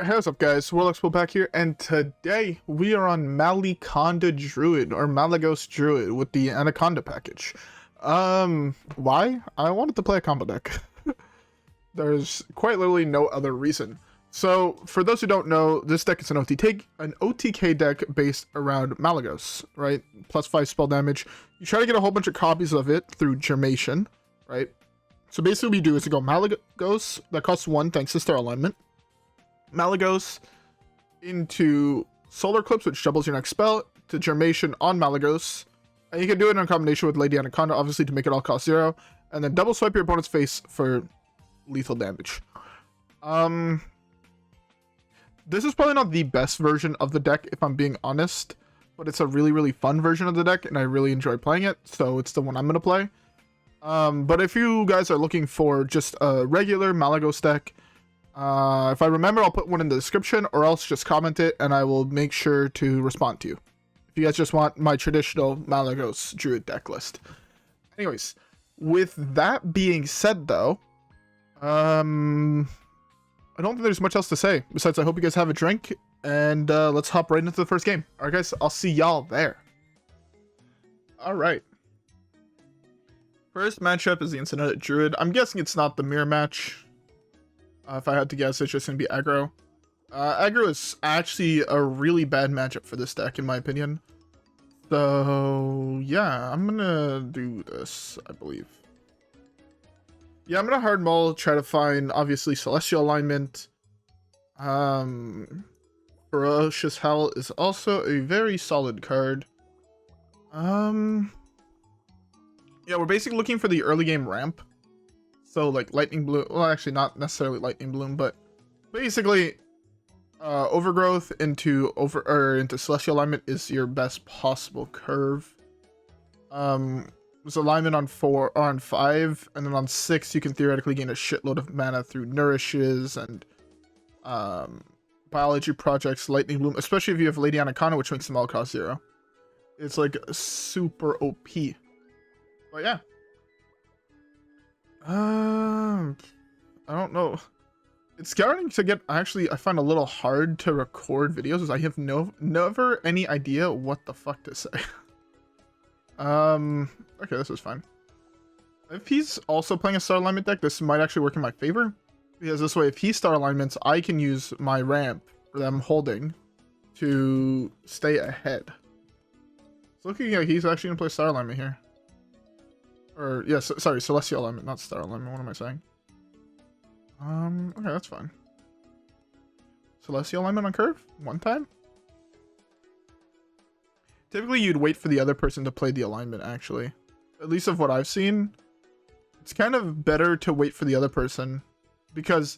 Hey, what's up guys, WhirlXbow back here, and today we are on MalyConda Druid, or Malygos Druid, with the Anacondra package. Why? I wanted to play a combo deck. There's quite literally no other reason. So, for those who don't know, this deck is an OTK deck based around Malygos, right? Plus 5 spell damage. You try to get a whole bunch of copies of it through Germination, right? So basically what you do is you go Malygos, that costs 1 thanks to star alignment. Malygos into Solar Eclipse, which doubles your next spell, to Germination on Malygos. And you can do it in combination with Lady Anacondra, obviously, to make it all cost 0. And then double swipe your opponent's face for lethal damage. This is probably not the best version of the deck, if I'm being honest. But it's a really, really fun version of the deck, and I really enjoy playing it. So it's the one I'm going to play. But if you guys are looking for just a regular Malygos deck, if I remember, I'll put one in the description, or else just comment it and I will make sure to respond to you. If you guys just want my traditional Malygos Druid deck list. Anyways, with that being said though, I don't think there's much else to say. Besides, I hope you guys have a drink, and let's hop right into the first game. Alright guys, I'll see y'all there. Alright. First matchup is the Incinerate Druid. I'm guessing it's not the mirror match. If I had to guess, it's just going to be aggro. Aggro is actually a really bad matchup for this deck, in my opinion. So, yeah, I'm going to do this, I believe. Yeah, I'm going to hard mull, try to find, obviously, Celestial Alignment. Ferocious Howl is also a very solid card. Yeah, we're basically looking for the early game ramp. So like Lightning Bloom, well actually not necessarily Lightning Bloom, but basically Overgrowth into Celestial Alignment is your best possible curve. There's alignment on 4 or on 5, and then on 6 you can theoretically gain a shitload of mana through Nourishes and biology projects, Lightning Bloom, especially if you have Lady Anacondra, which makes them all cost 0. It's like super OP. But yeah. I don't know. It's starting to get, actually, I find a little hard to record videos as I have never any idea what the fuck to say. Okay, this is fine. If he's also playing a star alignment deck, this might actually work in my favor. Because this way, if he star alignments, I can use my ramp for them holding to stay ahead. It's looking like he's actually gonna play star alignment here. Or, yes, sorry, Celestial Alignment, not Star Alignment, what am I saying? Okay, that's fine. Celestial Alignment on curve? One time? Typically, you'd wait for the other person to play the alignment, actually. At least of what I've seen. It's kind of better to wait for the other person. Because,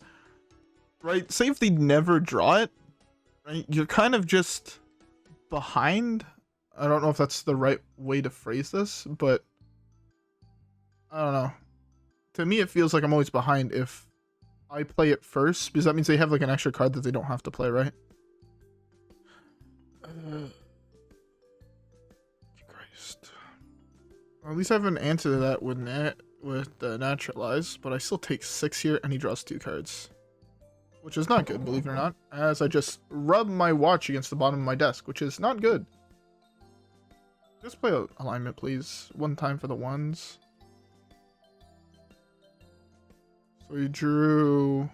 right, say if they never draw it, right, you're kind of just behind. I don't know if that's the right way to phrase this, but I don't know. To me, it feels like I'm always behind if I play it first, because that means they have like an extra card that they don't have to play, right? Christ. Well, at least I have an answer to that with Naturalize, but I still take 6 here, and he draws 2 cards. Which is not good, believe it or not, as I just rub my watch against the bottom of my desk, which is not good. Just play alignment, please. One time for the ones. So we drew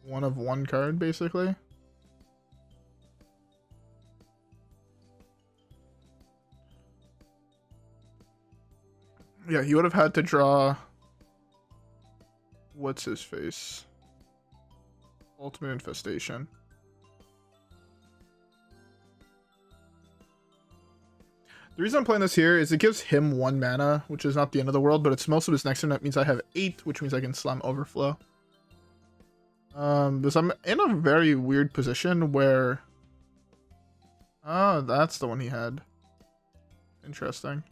1 of 1 card, basically. Yeah, he would have had to draw... What's his face? Ultimate Infestation. The reason I'm playing this here is it gives him 1 mana, which is not the end of the world, but it's most of his next turn. That means I have 8, which means I can slam Overflow. Because I'm in a very weird position where... Oh, that's the one he had. Interesting.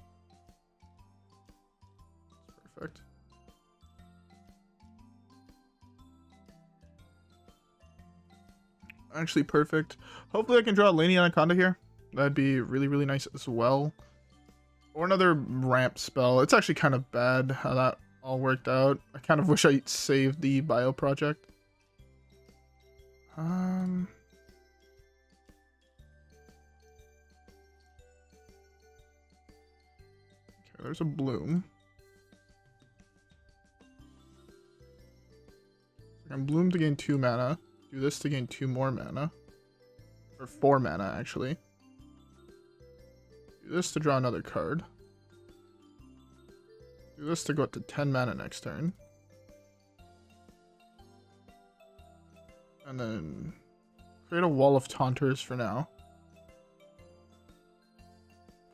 Perfect. Actually, perfect. Hopefully I can draw Lady Anacondra here. That'd be really, really nice as well. Or another ramp spell. It's actually kind of bad how that all worked out. I kind of wish I saved the bio project. Okay, there's a bloom. I can bloom to gain 2 mana. Do this to gain 2 more mana. Or 4 mana, actually. Do this to draw another card. Do this to go up to 10 mana next turn. And then create a wall of taunters for now.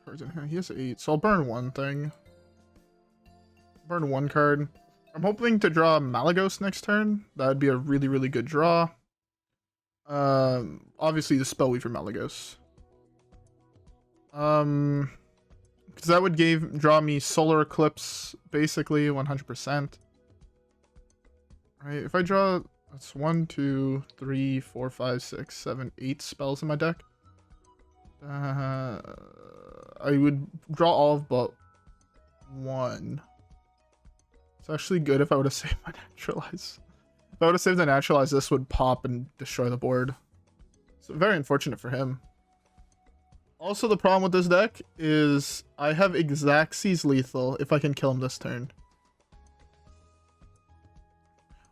Cards in here. He has 8, so I'll burn one thing. Burn one card. I'm hoping to draw Malygos next turn. That would be a really, really good draw. Obviously the Spellweaver Malygos. Because that would draw me Solar Eclipse, basically 100%. Right, if I draw, that's 1, 2, 3, 4, 5, 6, 7, 8 spells in my deck. I would draw all of but 1. It's actually good if I would have saved my Naturalize. If I would have saved the Naturalize, this would pop and destroy the board. So very unfortunate for him. Also, the problem with this deck is I have Xaxes lethal if I can kill him this turn.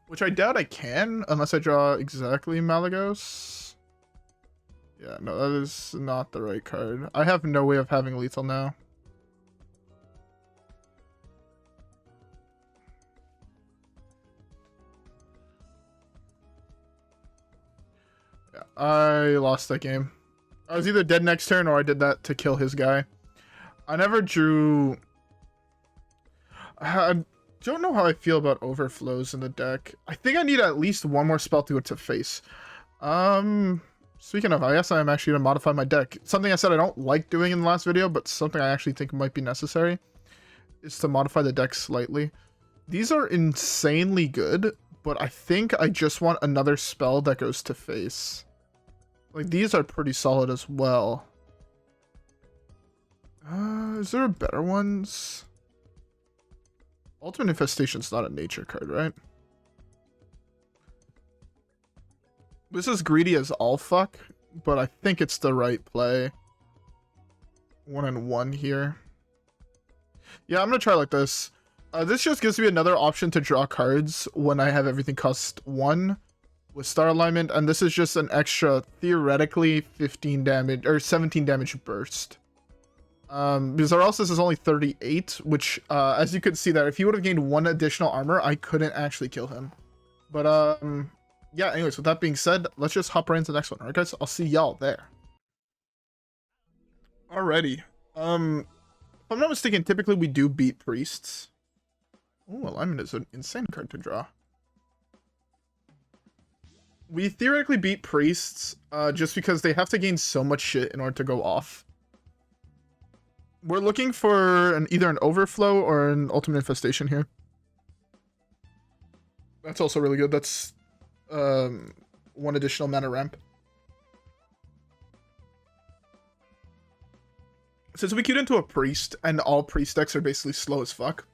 Which I doubt I can, unless I draw exactly Malygos. Yeah, no, that is not the right card. I have no way of having lethal now. Yeah, I lost that game. I was either dead next turn or I did that to kill his guy. I never drew... I don't know how I feel about overflows in the deck. I think I need at least one more spell to go to face. Speaking of, I guess I'm actually going to modify my deck. Something I said I don't like doing in the last video, but something I actually think might be necessary is to modify the deck slightly. These are insanely good, but I think I just want another spell that goes to face. Like, these are pretty solid as well. Is there better ones? Ultimate Infestation's not a nature card, right? This is greedy as all fuck, but I think it's the right play. 1-1 here. Yeah, I'm gonna try like this. This just gives me another option to draw cards when I have everything cost 1 with star alignment, and this is just an extra, theoretically, 15 damage, or 17 damage burst. Because or else this is only 38, which, as you could see that if he would have gained 1 additional armor, I couldn't actually kill him. But, yeah, anyways, with that being said, let's just hop right into the next one. Alright, guys, I'll see y'all there. Alrighty. If I'm not mistaken, typically we do beat priests. Oh, alignment is an insane card to draw. We theoretically beat priests, just because they have to gain so much shit in order to go off. We're looking for either an Overflow or an Ultimate Infestation here. That's also really good. That's 1 additional mana ramp. Since we queued into a priest, and all priest decks are basically slow as fuck,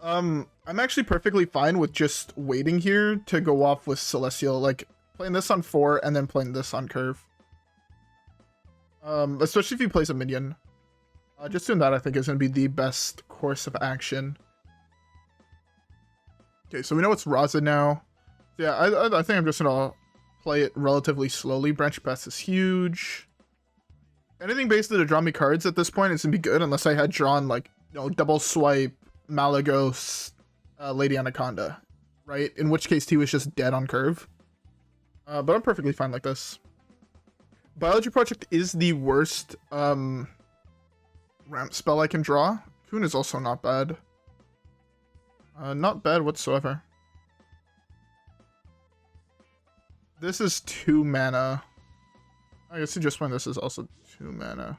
I'm actually perfectly fine with just waiting here to go off with Celestial, like playing this on 4 and then playing this on curve. Especially if he plays a minion. Just doing that I think is going to be the best course of action. Okay, so we know it's Raza now. Yeah, I think I'm just going to play it relatively slowly. Branch Pass is huge. Anything basically to draw me cards at this point is going to be good, unless I had drawn, like, you know, double swipe, Malygos, Lady Anacondra, right? In which case he was just dead on curve. But I'm perfectly fine like this. Biology Project is the worst ramp spell I can draw. Kun is also not bad. Not bad whatsoever. This is 2 mana. I guess just when this is also 2 mana.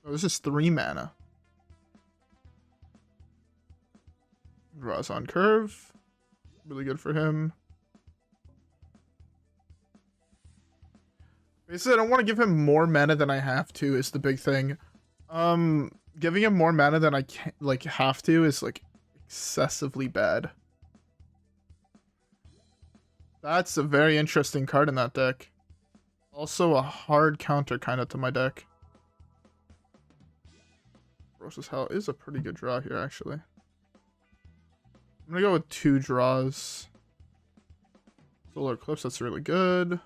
Oh, this is 3 mana. Draws on curve. Really good for him. Basically, I don't want to give him more mana than I have to is the big thing. Giving him more mana than I can, like, have to is, like, excessively bad. That's a very interesting card in that deck. Also a hard counter kind of to my deck. Ferocious Howl is a pretty good draw here, actually. I'm gonna go with 2 draws. Solar Eclipse, that's really good.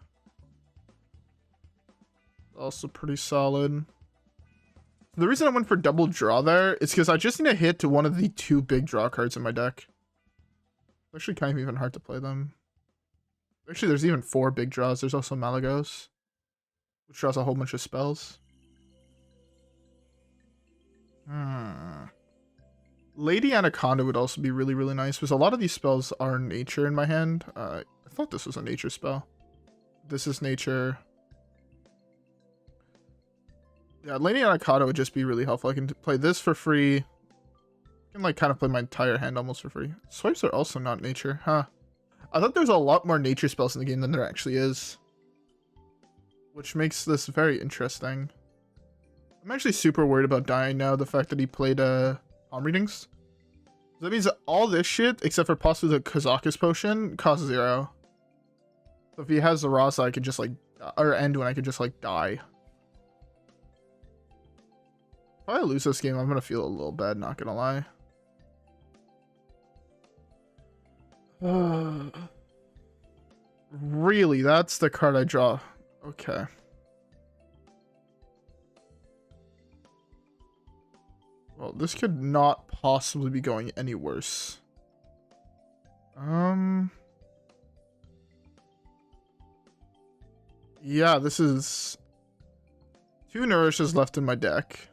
Also pretty solid. The reason I went for double draw there is because I just need to hit to one of the 2 big draw cards in my deck. It's actually kind of even hard to play them. Actually, there's even 4 big draws. There's also Malygos, which draws a whole bunch of spells. Lady Anacondra would also be really, really nice, because a lot of these spells are nature in my hand. I thought this was a nature spell. This is nature. Yeah, Lady Anacondra would just be really helpful. I can play this for free. I can like kind of play my entire hand almost for free. Swipes are also not nature, huh? I thought there was a lot more nature spells in the game than there actually is, which makes this very interesting. I'm actually super worried about dying now. The fact that he played palm readings. That means that all this shit, except for possibly the Kazakus potion, costs 0. So if he has the Rasa, I could just like, or Enduin, I could just like die. If I lose this game, I'm gonna feel a little bad, not gonna lie. Really? That's the card I draw. Okay. Well, this could not possibly be going any worse. Yeah, this is 2 Nourishes left in my deck.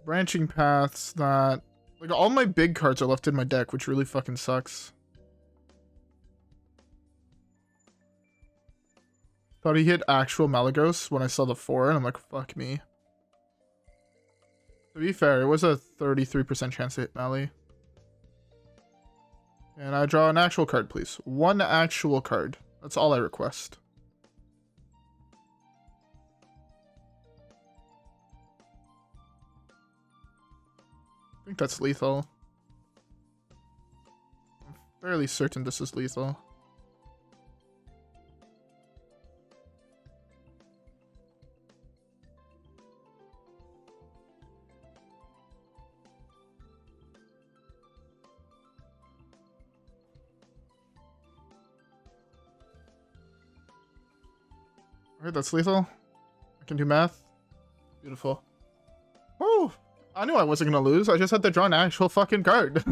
Branching Paths that... Like, all my big cards are left in my deck, which really fucking sucks. Thought he hit actual Malygos when I saw the 4, and I'm like, fuck me. To be fair, it was a 33% chance to hit Mally. And I draw an actual card, please. 1 actual card. That's all I request. I think that's lethal. I'm fairly certain this is lethal. Alright, that's lethal. I can do math. Beautiful. Oh, I knew I wasn't gonna lose. I just had to draw an actual fucking card.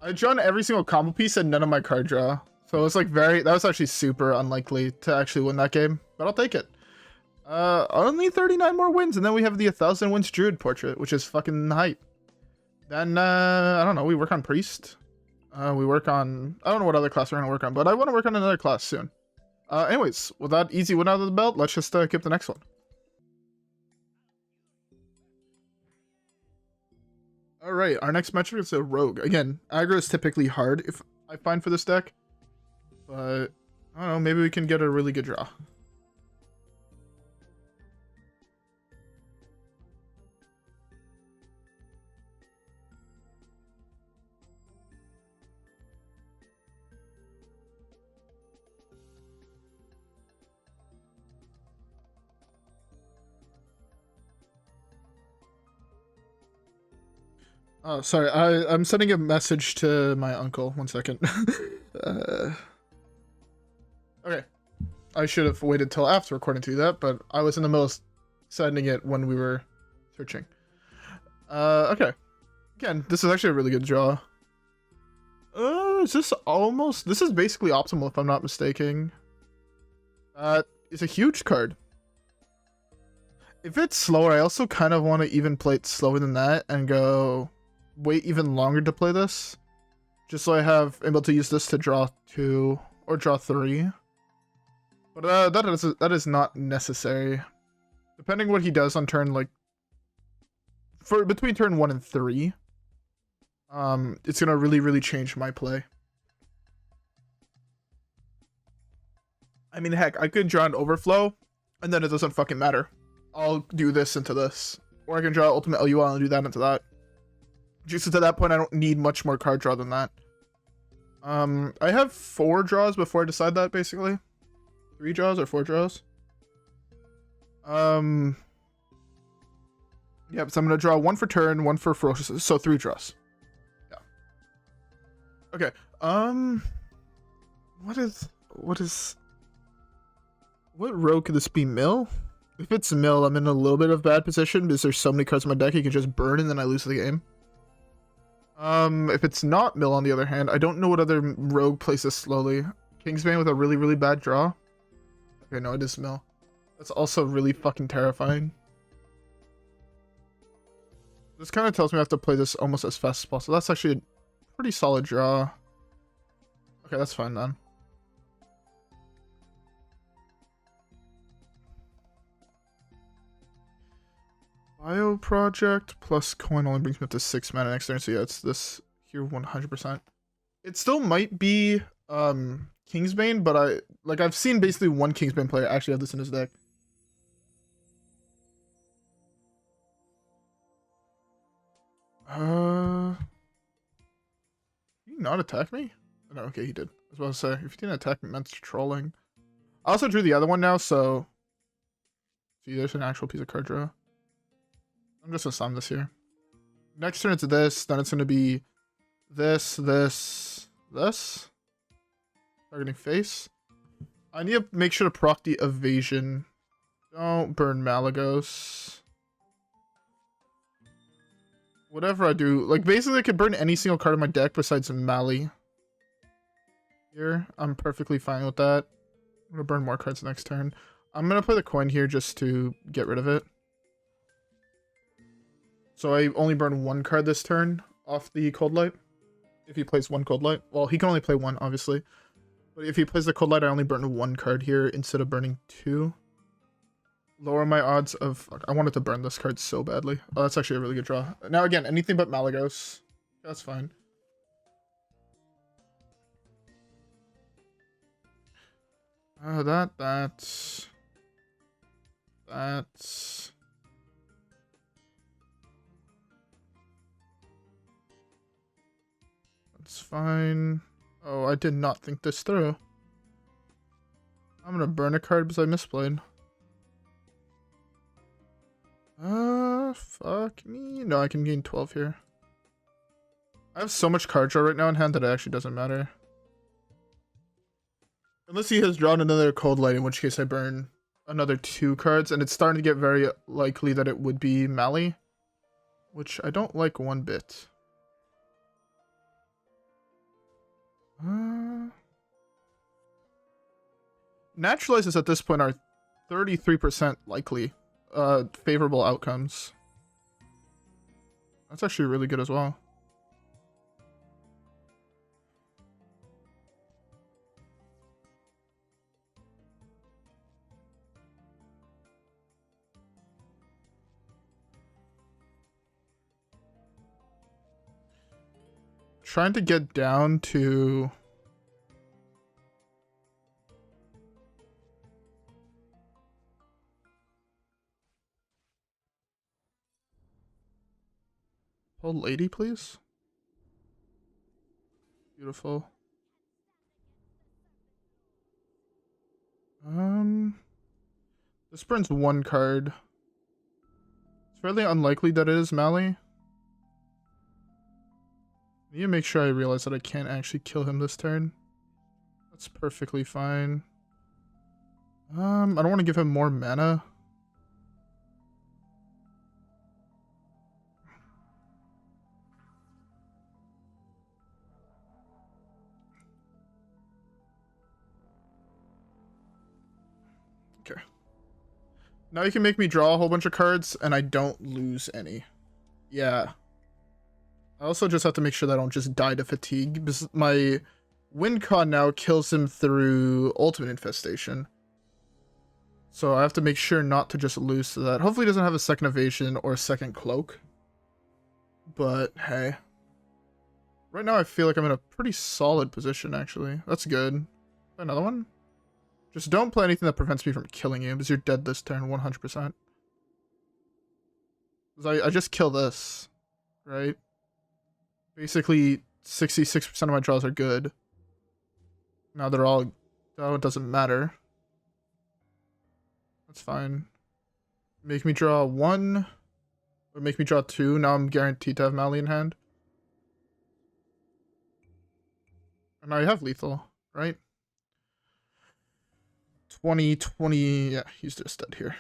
I drawn every single combo piece and none of my card draw. So it was like that was actually super unlikely to actually win that game. But I'll take it. Only 39 more wins, and then we have the 1,000 wins Druid portrait, which is fucking hype. Then, I don't know, we work on Priest. We work on... I don't know what other class we're gonna work on, but I want to work on another class soon. Anyways, with that easy win out of the belt, let's just keep the next one. Alright, our next matchup is a Rogue. Again, aggro is typically hard if I find for this deck. But, I don't know, maybe we can get a really good draw. Oh, sorry. I'm sending a message to my uncle. 1 second. Okay. I should have waited till after recording to do that, but I was in the middle of sending it when we were searching. Okay. Again, this is actually a really good draw. Is this almost... This is basically optimal if I'm not mistaken. It's a huge card. If it's slower, I also kind of want to even play it slower than that and go... wait even longer to play this, just so I have able to use this to draw 2 or draw 3. But that is not necessary. Depending what he does on turn, like for between turn 1 and 3, it's gonna really change my play. I mean, heck, I could draw an Overflow, and then it doesn't fucking matter. I'll do this into this, or I can draw Ultimate LUL and do that into that. Just to that point, I don't need much more card draw than that. I have 4 draws before I decide that, basically. 3 draws or 4 draws. Yep, so I'm gonna draw 1 for turn, 1 for Ferocious, so 3 draws. Yeah. Okay, what row could this be? Mill? If it's Mill, I'm in a little bit of bad position because there's so many cards in my deck you can just burn and then I lose the game. If it's not Mill, on the other hand, I don't know what other rogue plays this slowly. Kingsbane with a really, really bad draw. Okay, no, it is Mill. That's also really fucking terrifying. This kind of tells me I have to play this almost as fast as possible. That's actually a pretty solid draw. Okay, that's fine then. Bio Project plus coin only brings me up to 6 mana next turn, so yeah, it's this here 100%. It still might be Kingsbane, but I've seen basically one Kingsbane player actually have this in his deck. Did he not attack me? No, okay, he did. I was about to say, if he didn't attack me, that's trolling. I also drew the other one now, so see, there's an actual piece of card draw. I'm just gonna sum this here. Next turn it's this, then it's gonna be this. Targeting face. I need to make sure to proc the evasion. Don't burn Malygos. Whatever I do, like basically I could burn any single card in my deck besides Mally. Here, I'm perfectly fine with that. I'm gonna burn more cards next turn. I'm gonna play the coin here just to get rid of it. So I only burn 1 card this turn off the Cold Light. If he plays 1 Cold Light. Well, he can only play 1, obviously. But if he plays the Cold Light, I only burn 1 card here instead of burning 2. Lower my odds of... Fuck, I wanted to burn this card so badly. Oh, that's actually a really good draw. Now, again, anything but Malygos. That's fine. That's fine. Oh, I did not think this through. I'm gonna burn a card because I misplayed. Fuck me. No, I can gain 12 here. I have so much card draw right now in hand that it actually doesn't matter. Unless he has drawn another Cold Light, in which case I burn another 2 cards, and it's starting to get very likely that it would be Mally, which I don't like one bit. Naturalizes at this point are 33% likely favorable outcomes. That's actually really good as well. Trying to get down to... Old lady, please. Beautiful. This burns 1 card. It's fairly unlikely that it is Mally. I need to make sure I realize that I can't actually kill him this turn. That's perfectly fine. I don't want to give him more mana. Okay. Now you can make me draw a whole bunch of cards and I don't lose any. Yeah. I also just have to make sure that I don't just die to fatigue, because my win con now kills him through ultimate infestation. So I have to make sure not to just lose to that. Hopefully he doesn't have a second evasion or a second cloak. But hey. Right now I feel like I'm in a pretty solid position actually. That's good. Another one? Just don't play anything that prevents me from killing you, because you're dead this turn 100%. Because I just kill this, right? Basically, 66% of my draws are good. Now they're all... Oh, it doesn't matter. That's fine. Make me draw 1. Or make me draw 2. Now I'm guaranteed to have Mally in hand. And I have lethal, right? 20, 20... Yeah, he's just dead here.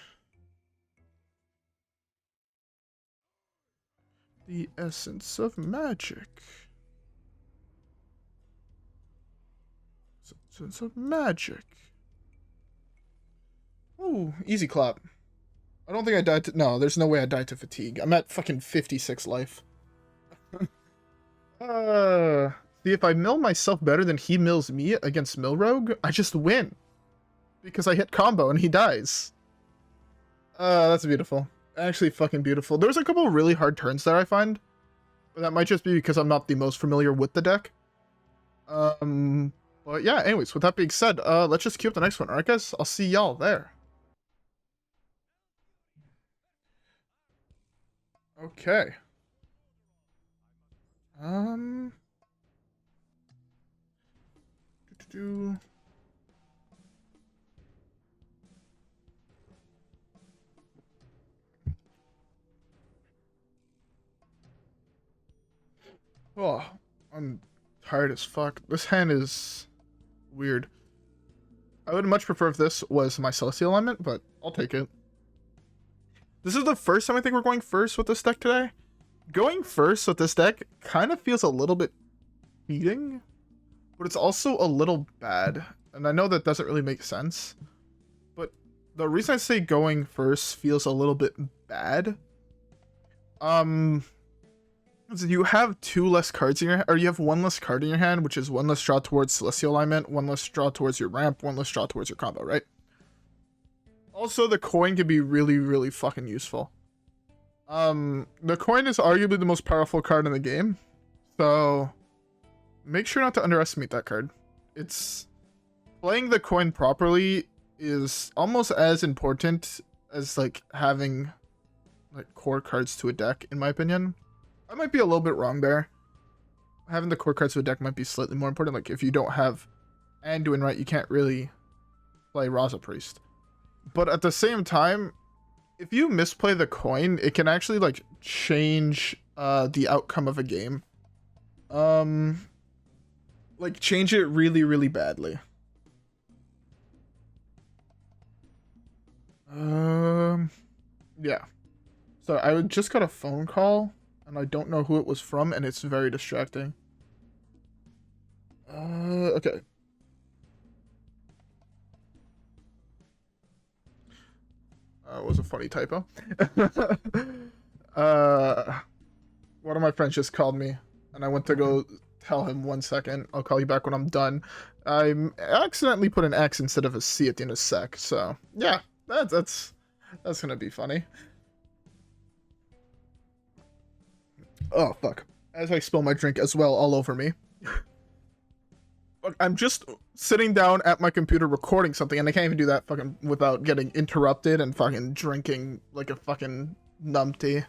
The essence of magic. Essence of magic. Ooh, easy clap. I don't think I died to... No, there's no way I died to fatigue. I'm at fucking 56 life. See, if I mill myself better than he mills me against Mill Rogue, I just win. Because I hit combo and he dies. That's beautiful. Actually fucking beautiful. There's a couple really hard turns there I find. But that might just be because I'm not the most familiar with the deck. But yeah, anyways, with that being said, let's just queue up the next one, alright guys? I'll see y'all there. Okay. Oh, I'm tired as fuck. This hand is weird. I would much prefer if this was my Celestial alignment, but I'll take it. This is the first time I think we're going first with this deck today. Going first with this deck kind of feels a little bit cheating, but it's also a little bad. And I know that doesn't really make sense, but the reason I say going first feels a little bit bad, you have 2 less cards in your hand, or you have 1 less card in your hand, which is 1 less draw towards Celestial alignment, 1 less draw towards your ramp, 1 less draw towards your combo, right? Also, the coin can be really, really fucking useful. The coin is arguably the most powerful card in the game, so make sure not to underestimate that card. It's... Playing the coin properly is almost as important as, like, having, like, core cards to a deck, in my opinion. I might be a little bit wrong there. Having the core cards to a deck might be slightly more important. Like, if you don't have Anduin right, you can't really play Raza Priest. But at the same time, if you misplay the coin, it can actually, like, change the outcome of a game. Like, change it really, really badly. Yeah. So I just got a phone call, and I don't know who it was from, and it's very distracting. Okay. It was a funny typo. One of my friends just called me, and I went to go tell him 1 second. I'll call you back when I'm done. I accidentally put an X instead of a C at the end of sec, so yeah, that's gonna be funny. Oh fuck! As I spill my drink as well all over me. I'm just sitting down at my computer recording something, and I can't even do that fucking without getting interrupted and fucking drinking like a fucking numpty.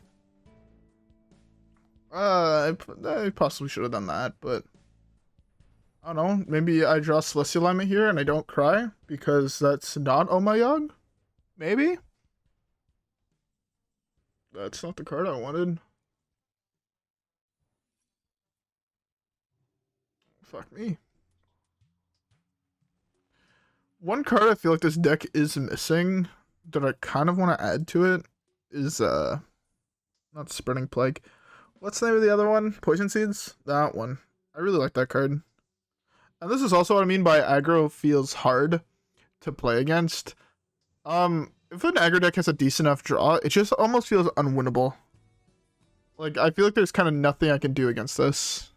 I possibly should have done that, but I don't know. Maybe I draw Celestial alignment here and I don't cry because that's not Omayog? Maybe? That's not the card I wanted. Fuck me. One card I feel like this deck is missing that I kind of want to add to it is, not Spreading Plague. What's the name of the other one? Poison Seeds? That one. I really like that card. And this is also what I mean by aggro feels hard to play against. If an aggro deck has a decent enough draw, it just almost feels unwinnable. Like, I feel like there's kind of nothing I can do against this.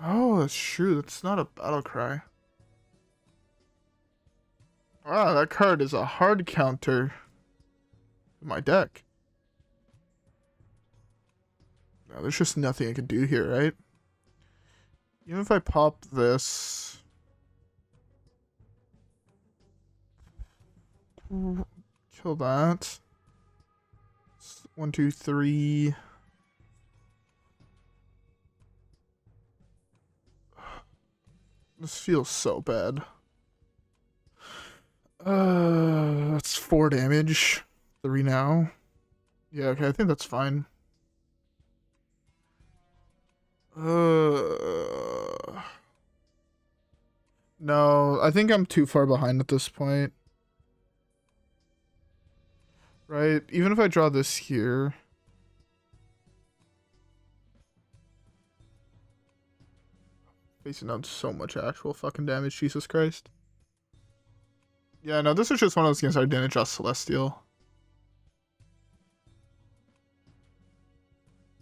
Oh, that's true. That's not a battle cry. Wow, that card is a hard counter to my deck. No, there's just nothing I can do here, right? Even if I pop this... Kill that. 1, 2, 3... This feels so bad. That's 4 damage. 3 now. Yeah, okay, I think that's fine. No, I think I'm too far behind at this point. Right? Even if I draw this here. Facing down so much actual fucking damage, Jesus Christ. Yeah, no, this is just one of those games I didn't draw Celestial.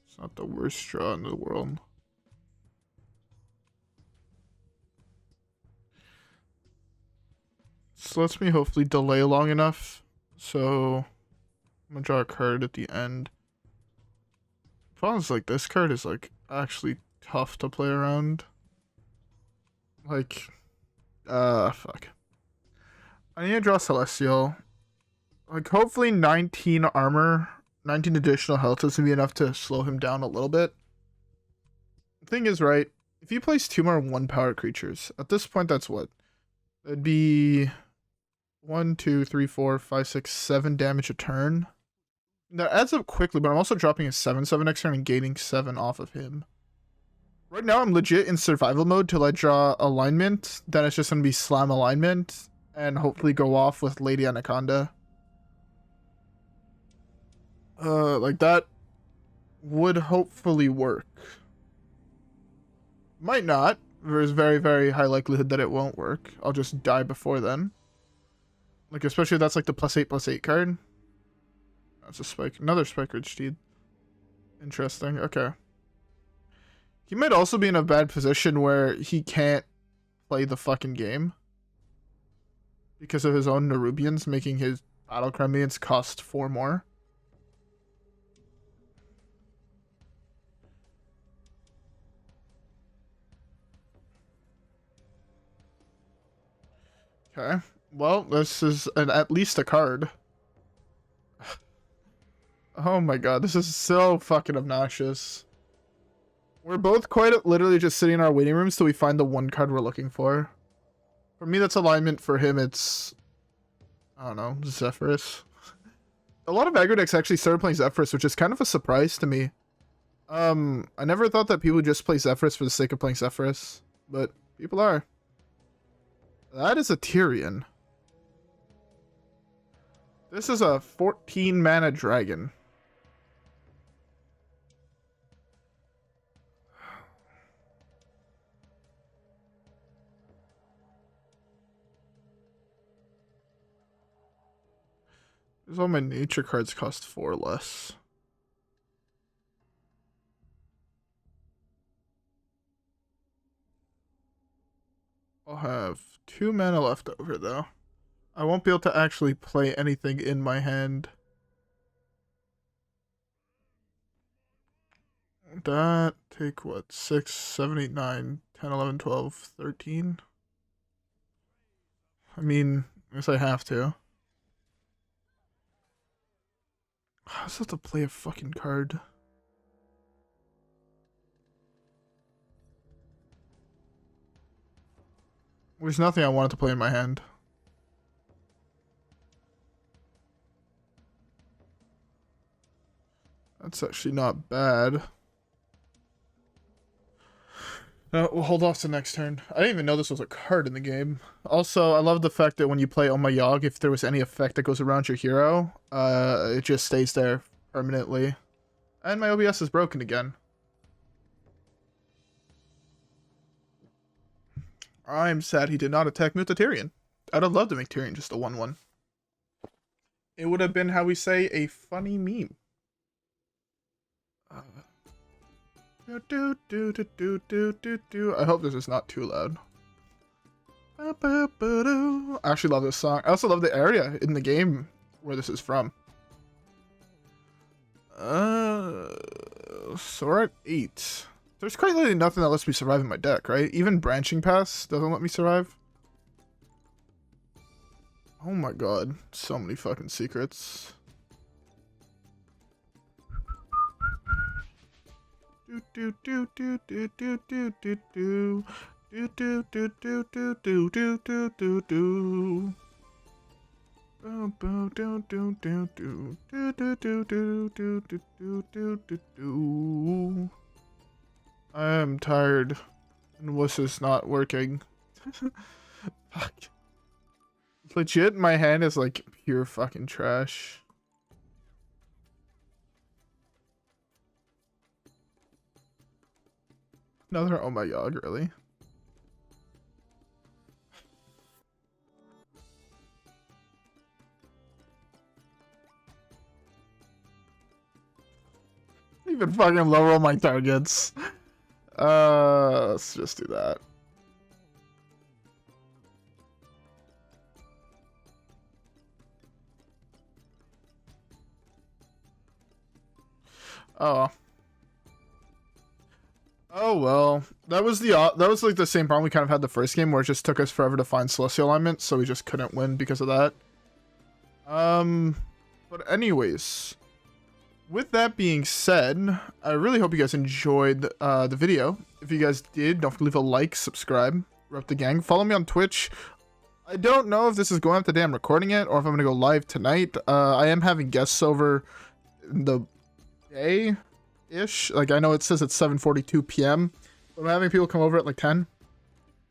It's not the worst draw in the world. This lets me hopefully delay long enough. So I'm gonna draw a card at the end. The problem is, like, this card is, like, actually tough to play around. Like, fuck. I need to draw Celestial. Like, hopefully 19 armor, 19 additional health is gonna be enough to slow him down a little bit. The thing is, right, if you place 2 more 1-power creatures, at this point, that's what? It'd be 1, 2, 3, 4, 5, 6, 7 damage a turn. That adds up quickly, but I'm also dropping a 7/7 next turn and gaining 7 off of him. Right now, I'm legit in survival mode till I draw alignment. Then it's just going to be slam alignment and hopefully go off with Lady Anaconda. Like that would hopefully work. Might not. There's very, very high likelihood that it won't work. I'll just die before then. Like, especially if that's like the +8/+8 card. That's a spike. Another Spike Ridge Steed. Interesting. Okay. He might also be in a bad position where he can't play the fucking game because of his own Nerubians making his Battle Cry minions cost 4 more. Okay. Well, this is at least a card. Oh my god, this is so fucking obnoxious. We're both quite literally just sitting in our waiting rooms till we find the 1 card we're looking for. For me, that's alignment. For him, it's, I don't know, Zephyrus. A lot of aggro decks actually started playing Zephyrus, which is kind of a surprise to me. I never thought that people would just play Zephyrus for the sake of playing Zephyrus, but people are. That is a Tyrion. This is a 14 mana dragon. All my nature cards cost 4 less. I'll have 2 mana left over though. I won't be able to actually play anything in my hand. That take what? 6, 7, 8, 9, 10, 11, 12, 13. I mean, I guess I have to. I just have to play a fucking card. There's nothing I wanted to play in my hand. That's actually not bad. We'll hold off to next turn. I didn't even know this was a card in the game. Also, I love the fact that when you play Oh My Yogg, if there was any effect that goes around your hero, it just stays there permanently. And my OBS is broken again. I'm sad he did not attack me with the Tyrion. I'd have loved to make Tyrion just a 1/1. It would have been, how we say, a funny meme. I hope this is not too loud. I actually love this song. I also love the area in the game where this is from. So we're at 8. There's quite literally nothing that lets me survive in my deck, right? Even Branching Pass doesn't let me survive. Oh my god. So many fucking secrets. Do do do do do do do do do do. Boom boom do do do do do do do do do do do do do. I am tired, and wuss is not working. Fuck. Legit, my hand is like pure fucking trash. Another oh my god, really? Even fucking lower all my targets. Let's just do that. Oh. Oh well. That was like the same problem we kind of had the first game where it just took us forever to find celestial alignment, so we just couldn't win because of that. But anyways, with that being said, I really hope you guys enjoyed the video. If you guys did, don't forget to leave a like, subscribe, rep the gang, follow me on Twitch. I don't know if this is going up today, I'm recording it, or if I'm gonna go live tonight. I am having guests over in the day-ish. Like, I know it says it's 7:42 p.m., but I'm having people come over at like 10.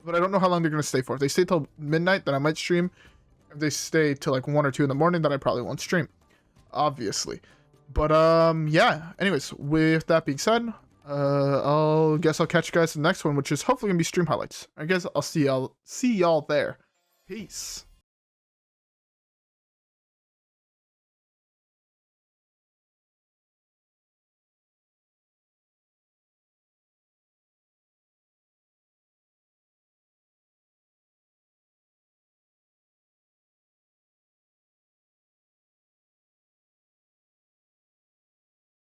But I don't know how long they're gonna stay for. If they stay till midnight, then I might stream. If they stay till like 1 or 2 in the morning, then I probably won't stream. Obviously. But yeah, anyways, with that being said, I'll catch you guys in the next one, which is hopefully gonna be stream highlights. I guess I'll see y'all there. Peace.